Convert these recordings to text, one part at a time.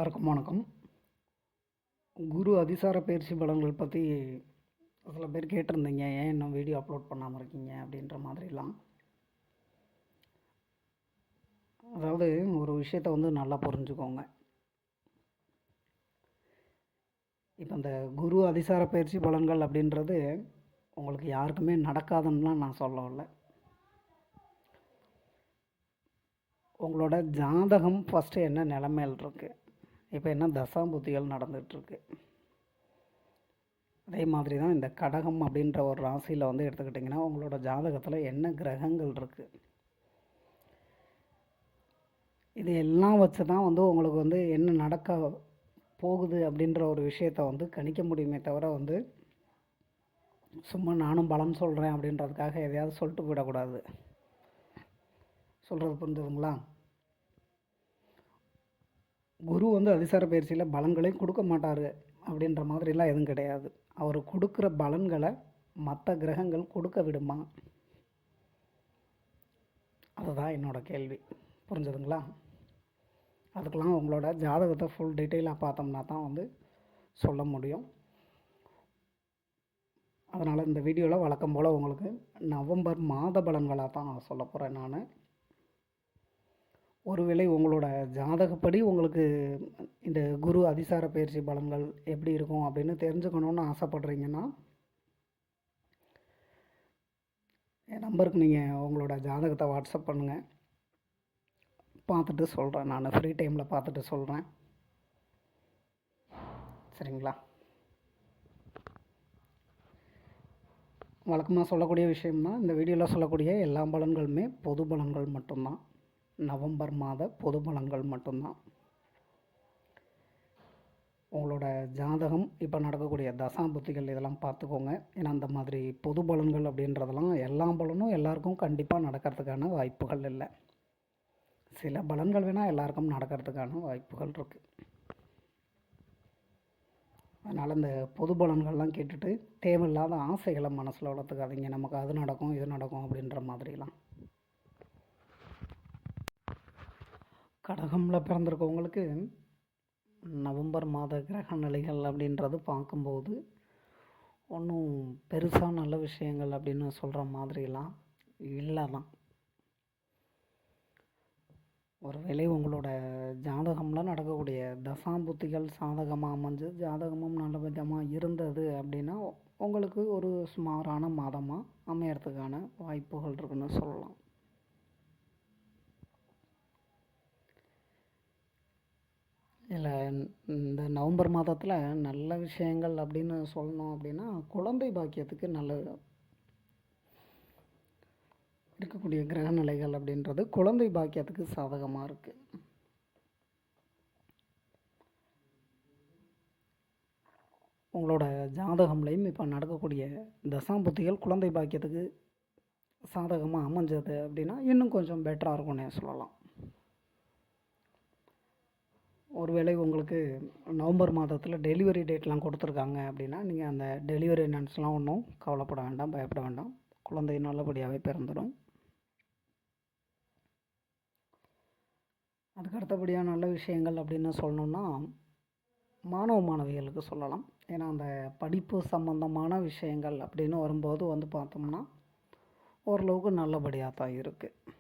எல்லாருக்கும் வணக்கம். குரு அதிசார பயிற்சி பலன்கள் பற்றி சில பேர் கேட்டிருந்தீங்க, ஏன் இன்னும் வீடியோ அப்லோட் பண்ணாமல் இருக்கீங்க அப்படின்ற மாதிரிலாம். அதாவது ஒரு விஷயத்தை நல்லா புரிஞ்சுக்கோங்க. இப்போ இந்த குரு அதிசார பயிற்சி பலன்கள் அப்படின்றது உங்களுக்கு யாருக்குமே நடக்காதுன்னுலாம் நான் சொல்லவில்லை. உங்களோட ஜாதகம் ஃபஸ்ட்டு என்ன நிலைமையில் இருக்குது, இப்போ என்ன தசாபுத்திகள் நடந்துகிட்ருக்கு. அதே மாதிரி தான் இந்த கடகம் அப்படின்ற ஒரு ராசியில் எடுத்துக்கிட்டிங்கன்னா உங்களோட ஜாதகத்தில் என்ன கிரகங்கள் இருக்குது, இது எல்லாம் வச்சு தான் உங்களுக்கு என்ன நடக்க போகுது அப்படின்ற ஒரு விஷயத்தை கணிக்க முடியுமே தவிர சும்மா நானும் பலன் சொல்கிறேன் அப்படின்றதுக்காக எதையாவது சொல்லிட்டு போயிடக்கூடாது. சொல்கிறது புரிஞ்சுதுங்களா? குரு அதிசார பயிற்சியில் பலன்களையும் கொடுக்க மாட்டார் அப்படின்ற மாதிரிலாம் எதுவும் கிடையாது. அவர் கொடுக்குற பலன்களை மற்ற கிரகங்கள் கொடுக்க விடுமா, அதுதான் என்னோடய கேள்வி. புரிஞ்சுதுங்களா? அதுக்கெலாம் உங்களோட ஜாதகத்தை ஃபுல் டீட்டெயிலாக பார்த்தோம்னா தான் சொல்ல முடியும். அதனால் இந்த வீடியோவில் வழக்கம் போல் உங்களுக்கு நவம்பர் மாத பலன்களாக தான் நான் சொல்ல போகிறேன். நான் ஒருவேளை உங்களோட ஜாதகப்படி உங்களுக்கு இந்த குரு அதிசார பயிற்சி பலன்கள் எப்படி இருக்கும் அப்படின்னு தெரிஞ்சுக்கணுன்னு ஆசைப்படுறீங்கன்னா என் நம்பருக்கு நீங்கள் உங்களோட ஜாதகத்தை வாட்ஸ்அப் பண்ணுங்கள், பார்த்துட்டு சொல்கிறேன். நான் ஃப்ரீ டைமில் பார்த்துட்டு சொல்கிறேன். சரிங்களா? வழக்கமாக சொல்லக்கூடிய விஷயம்னா இந்த வீடியோவில் சொல்லக்கூடிய எல்லா பலன்களுமே பொது பலன்கள் மட்டும்தான். நவம்பர் மாத பொது பலன்கள் மட்டும்தான். உங்களோட ஜாதகம் இப்போ நடக்கக்கூடிய தசாபுத்திகள் இதெல்லாம் பார்த்துக்கோங்க. ஏன்னா அந்த மாதிரி பொது பலன்கள் அப்படின்றதெல்லாம் எல்லா பலனும் எல்லாருக்கும் கண்டிப்பாக நடக்கிறதுக்கான வாய்ப்புகள் இல்லை. சில பலன்கள் வேணால் எல்லாருக்கும் நடக்கிறதுக்கான வாய்ப்புகள் இருக்குது. அதனால் இந்த பொது பலன்கள்லாம் கேட்டுட்டு தேவையில்லாத ஆசைகளை மனசில் வளர்த்துக்காதீங்க. நமக்கு அது நடக்கும் இது நடக்கும் அப்படின்ற மாதிரிலாம். கடகமில் பிறந்திருக்கவங்களுக்கு நவம்பர் மாத கிரக நிலைகள் அப்படின்றது பார்க்கும்போது ஒன்றும் பெருசாக நல்ல விஷயங்கள் அப்படின்னு சொல்கிற மாதிரிலாம் இல்லை தான். ஒருவேளை உங்களோட ஜாதகம்லாம் நடக்கக்கூடிய தசாபுத்திகள் சாதகமாக அமைஞ்சு ஜாதகமும் நல்ல விதமாக இருந்தது அப்படின்னா உங்களுக்கு ஒரு சுமாரான மாதமாக அமையறதுக்கான வாய்ப்புகள் இருக்குன்னு சொல்லலாம். இல்லை, இந்த நவம்பர் மாதத்தில் நல்ல விஷயங்கள் அப்படின்னு சொல்லணும் அப்படின்னா குழந்தை பாக்கியத்துக்கு நல்ல இருக்கக்கூடிய கிரக நிலைகள் அப்படின்றது குழந்தை பாக்கியத்துக்கு சாதகமாக இருக்குது. உங்களோட ஜாதகம்லையும் இப்போ நடக்கக்கூடிய தசாபுத்திகள் குழந்தை பாக்கியத்துக்கு சாதகமாக அமைஞ்சது அப்படின்னா இன்னும் கொஞ்சம் பெட்டராக இருக்கும்னே சொல்லலாம். ஒருவேளை உங்களுக்கு நவம்பர் மாதத்தில் டெலிவரி டேட்லாம் கொடுத்துருக்காங்க அப்படின்னா நீங்கள் அந்த டெலிவரி நன்ஸ்லாம் ஒன்றும் கவலைப்பட வேண்டாம், பயப்பட வேண்டாம். குழந்தை நல்லபடியாகவே பிறந்துடும். அதுக்கு அடுத்தபடியாக நல்ல விஷயங்கள் அப்படின்னு சொல்லணுன்னா மாணவ மாணவிகளுக்கு சொல்லலாம். ஏன்னா அந்த படிப்பு சம்பந்தமான விஷயங்கள் அப்படின்னு வரும்போது பார்த்தோம்னா ஓரளவுக்கு நல்லபடியாக தான் இருக்குது.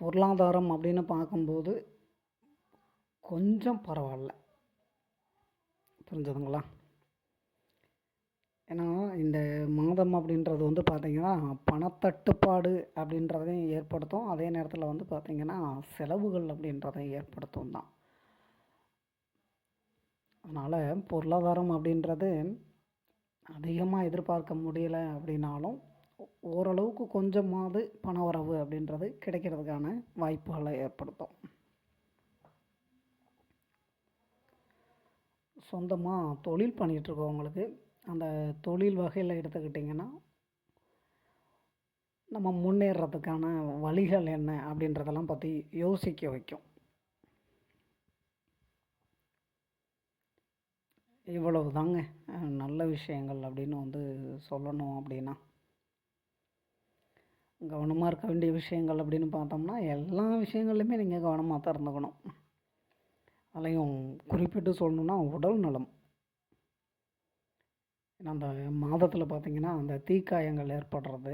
பொருளாதாரம் அப்படின்னு பார்க்கும்போது கொஞ்சம் பரவாயில்ல. புரிஞ்சதுங்களா? ஏன்னா இந்த மாதம் அப்படின்றது பார்த்திங்கன்னா பணத்தட்டுப்பாடு அப்படின்றதையும் ஏற்படுத்தும். அதே நேரத்தில் பார்த்திங்கன்னா செலவுகள் அப்படின்றதையும் ஏற்படுத்தும் தான். அதனால் பொருளாதாரம் அப்படின்றது அதிகமாக எதிர்பார்க்க முடியலை அப்படின்னாலும் ஓரளவுக்கு கொஞ்சமாவது பண வரவு அப்படின்றது கிடைக்கிறதுக்கான வாய்ப்புகளை ஏற்படுத்தும். சொந்தமாக தொழில் பண்ணிகிட்ருக்கவங்களுக்கு அந்த தொழில் வகையில் எடுத்துக்கிட்டிங்கன்னா நம்ம முன்னேறதுக்கான வழிகள் என்ன அப்படின்றதெல்லாம் பற்றி யோசிக்க வைக்கும். இவ்வளவு தாங்க நல்ல விஷயங்கள் அப்படின்னு சொல்லணும் அப்படின்னா. கவனமாக இருக்க வேண்டிய விஷயங்கள் அப்படின்னு பார்த்தோம்னா எல்லா விஷயங்கள்லையுமே நீங்கள் கவனமாக தான் இருந்துக்கணும். அதுலேயும் குறிப்பிட்டு சொல்லணுன்னா உடல் நலம். ஏன்னா அந்த மாதத்தில் பார்த்திங்கன்னா அந்த தீக்காயங்கள் ஏற்படுறது,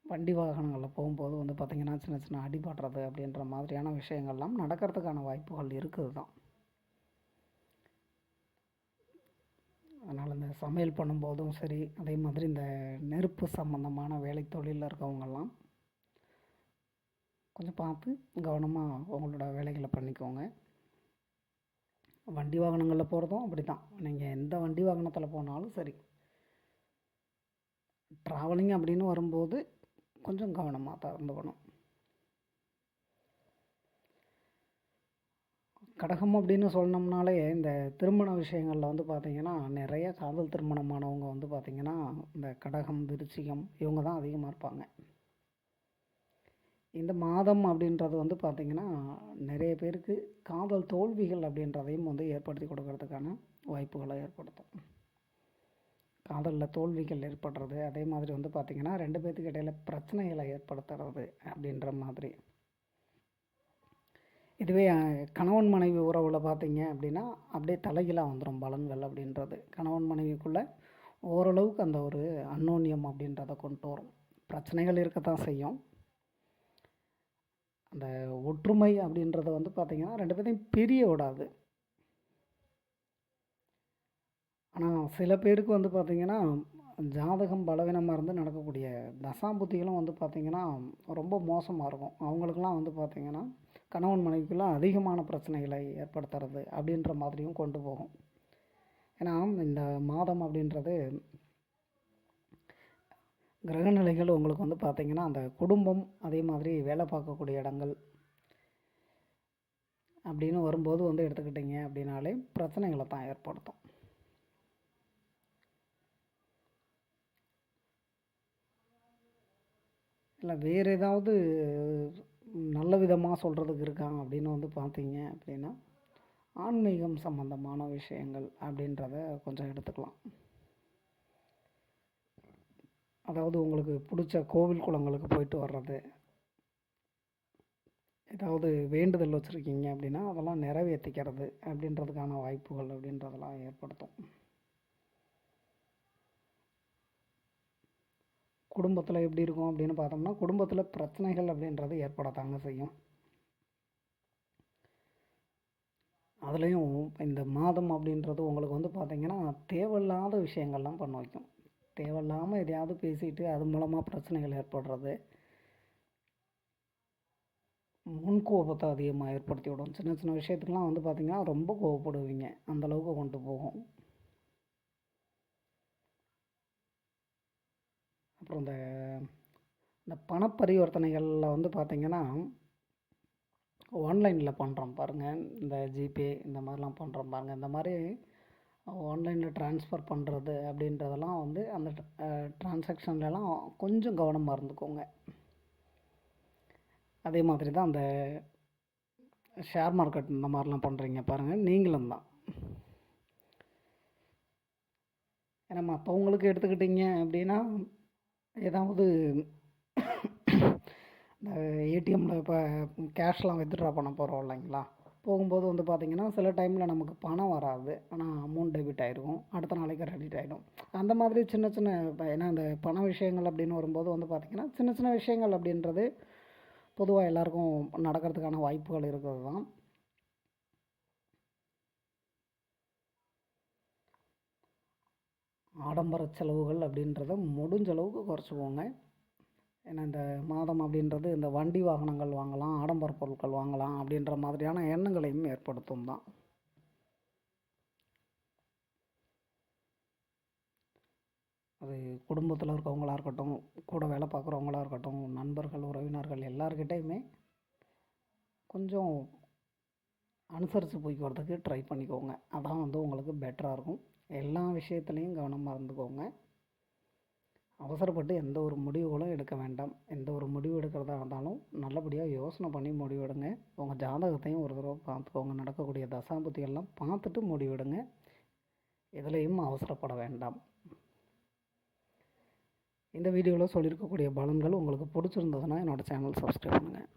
வண்டி வாகனங்களில் போகும்போது வந்து பார்த்திங்கன்னா சின்ன சின்ன அடிபடுறது அப்படின்ற மாதிரியான விஷயங்கள்லாம் நடக்கிறதுக்கான வாய்ப்புகள் இருக்குது தான். அதனால் இந்த சமையல் பண்ணும்போதும் சரி, அதே மாதிரி இந்த நெருப்பு சம்மந்தமான வேலை தொழிலில் இருக்கவங்கெல்லாம் கொஞ்சம் பார்த்து கவனமாக உங்களோட வேலைகளை பண்ணிக்கோங்க. வண்டி வாகனங்களில் போகிறதும் அப்படி தான். நீங்கள் எந்த வண்டி வாகனத்தில் போனாலும் சரி, ட்ராவலிங் அப்படின்னு வரும்போது கொஞ்சம் கவனமாக தான் இருந்துக்கணும். கடகம் அப்படின்னு சொன்னோம்னாலே இந்த திருமண விஷயங்களில் வந்து பார்த்திங்கன்னா நிறைய காதல் திருமணமானவங்க வந்து பார்த்திங்கன்னா இந்த கடகம், விருச்சிகம் இவங்க தான் அதிகமாக இருப்பாங்க. இந்த மாதம் அப்படின்றது வந்து பார்த்திங்கன்னா நிறைய பேருக்கு காதல் தோல்விகள் அப்படின்றதையும் வந்து ஏற்படுத்தி கொடுக்கறதுக்கான வாய்ப்புகளை ஏற்படுத்தும். காதலில் தோல்விகள் ஏற்படுறது, அதே மாதிரி வந்து பார்த்திங்கன்னா 2 பேர்த்துக்கு இடையில் பிரச்சனைகளை ஏற்படுத்துறது அப்படின்ற மாதிரி. இதுவே கணவன் மனைவி உறவில் பார்த்திங்க அப்படின்னா அப்படியே தலைகீழாக வந்துடும் பலன்கள் அப்படின்றது. கணவன் மனைவிக்குள்ளே ஓரளவுக்கு அந்த ஒரு அந்யோன்யம் அப்படின்றத கொண்டு வரும். பிரச்சனைகள் இருக்கத்தான் செய்யும். அந்த ஒற்றுமை அப்படின்றத வந்து பார்த்திங்கன்னா 2 பேர்த்தையும் பிரிய விடாது. ஆனால் சில பேருக்கு வந்து பார்த்திங்கன்னா ஜாதகம் பலவீனமாக இருந்து நடக்கக்கூடிய தசாபுத்திகளும் வந்து பார்த்திங்கன்னா ரொம்ப மோசமாக இருக்கும். அவங்களுக்கெல்லாம் வந்து பார்த்திங்கன்னா கணவன் மனைவிக்குள்ளே அதிகமான பிரச்சனைகளை ஏற்படுத்துறது அப்படின்ற மாதிரியும் கொண்டு போகும். ஏன்னா இந்த மாதம் அப்படின்றது கிரகநிலைகள் உங்களுக்கு வந்து பார்த்திங்கன்னா அந்த குடும்பம், அதே மாதிரி வேலை பார்க்கக்கூடிய இடங்கள் அப்படின்னு வரும்போது வந்து எடுத்துக்கிட்டிங்க அப்படின்னாலே பிரச்சனைகளை தான் ஏற்படுத்தும். இல்லை வேறு ஏதாவது நல்ல விதமாக சொல்கிறதுக்கு இருக்காங்க அப்படின்னு வந்து பார்த்தீங்க அப்படின்னா ஆன்மீகம் சம்பந்தமான விஷயங்கள் அப்படின்றத கொஞ்சம் எடுத்துக்கலாம். அதாவது உங்களுக்கு பிடிச்ச கோவில் குளங்களுக்கு போயிட்டு வர்றது, ஏதாவது வேண்டுதல் வச்சுருக்கீங்க அப்படின்னா அதெல்லாம் நிறைவேற்றிக்கிறது அப்படின்றதுக்கான வாய்ப்புகள் அப்படின்றதெல்லாம் ஏற்படுத்தும். குடும்பத்தில் எப்படி இருக்கும் அப்படின்னு பார்த்தோம்னா குடும்பத்தில் பிரச்சனைகள் அப்படின்றது ஏற்படத்தாங்க செய்யும். அதுலேயும் இந்த மாதம் அப்படின்றது உங்களுக்கு வந்து பார்த்திங்கன்னா தேவையில்லாத விஷயங்கள்லாம் பண்ண வைக்கும். தேவையில்லாமல் எதையாவது பேசிட்டு அது மூலமாக பிரச்சனைகள் ஏற்படுறது, முன்கோபத்தை அதிகமாக ஏற்படுத்தி விடும். சின்ன சின்ன விஷயத்துக்கெலாம் வந்து பார்த்திங்கன்னா ரொம்ப கோவப்படுவீங்க, அந்தளவுக்கு கொண்டு போகும். அப்புறம் இந்த பண பரிவர்த்தனைகளில் வந்து பார்த்திங்கன்னா ஆன்லைனில் பண்ணுறோம் பாருங்கள், இந்த ஜிபே இந்த மாதிரிலாம் பண்ணுறோம் பாருங்கள். இந்த மாதிரி ஆன்லைனில் ட்ரான்ஸ்ஃபர் பண்ணுறது அப்படின்றதெல்லாம் வந்து அந்த ட்ரான்சாக்ஷன்லலாம் கொஞ்சம் கவனமாக இருந்துக்கோங்க. அதே மாதிரி தான் அந்த ஷேர் மார்க்கெட் இந்த மாதிரிலாம் பண்ணுறீங்க பாருங்கள், நீங்களும் தான். ஏன்னா மற்றவங்களுக்கு எடுத்துக்கிட்டிங்க அப்படின்னா ஏதாவது இந்த ஏடிஎம்மில் இப்போ கேஷ்லாம் வித்ட்ரா பண்ண போகிறோம் இல்லைங்களா, போகும்போது வந்து பார்த்திங்கன்னா சில டைமில் நமக்கு பணம் வராது, ஆனால் அமௌண்ட் டெபிட் ஆகிருக்கும், அடுத்த நாளைக்கு கிரெடிட் ஆகிடும். அந்த மாதிரி சின்ன சின்ன ஏன்னா அந்த பண விஷயங்கள் அப்படின்னு வரும்போது வந்து பார்த்திங்கன்னா சின்ன சின்ன விஷயங்கள் அப்படின்றது பொதுவாக எல்லாருக்கும் நடக்கிறதுக்கான வாய்ப்புகள் இருக்கிறது தான். ஆடம்பர செலவுகள் அப்படின்றத முடிஞ்ச அளவுக்கு குறைச்சிக்கோங்க. ஏன்னா இந்த மாதம் அப்படின்றது இந்த வண்டி வாகனங்கள் வாங்கலாம், ஆடம்பர பொருட்கள் வாங்கலாம் அப்படின்ற மாதிரியான எண்ணங்களையும் ஏற்படுத்தும் தான். அது குடும்பத்தில் இருக்கவங்களாக இருக்கட்டும், கூட வேலை பார்க்குறவங்களாக இருக்கட்டும், நண்பர்கள், உறவினர்கள் எல்லார்கிட்டையுமே கொஞ்சம் அனுசரித்து போய்க்கிறதுக்கு ட்ரை பண்ணிக்கோங்க. அதான் வந்து உங்களுக்கு பெட்டராக இருக்கும். எல்லா விஷயத்துலேயும் கவனமாக இருந்துக்கோங்க. அவசரப்பட்டு எந்த ஒரு முடிவுகளும் எடுக்க வேண்டாம். எந்த ஒரு முடிவு எடுக்கிறதா இருந்தாலும் நல்லபடியாக யோசனை பண்ணி முடிவெடுங்க. உங்கள் ஜாதகத்தையும் ஒரு தடவை பார்த்துக்கோங்க, நடக்கக்கூடிய தசாபுத்தியெல்லாம் பார்த்துட்டு முடிவெடுங்க. எதுலேயும் அவசரப்பட வேண்டாம். இந்த வீடியோவில் சொல்லியிருக்கக்கூடிய பலன்கள் உங்களுக்கு பிடிச்சிருந்ததுன்னா என்னோடய சேனல் சப்ஸ்கிரைப் பண்ணுங்கள்.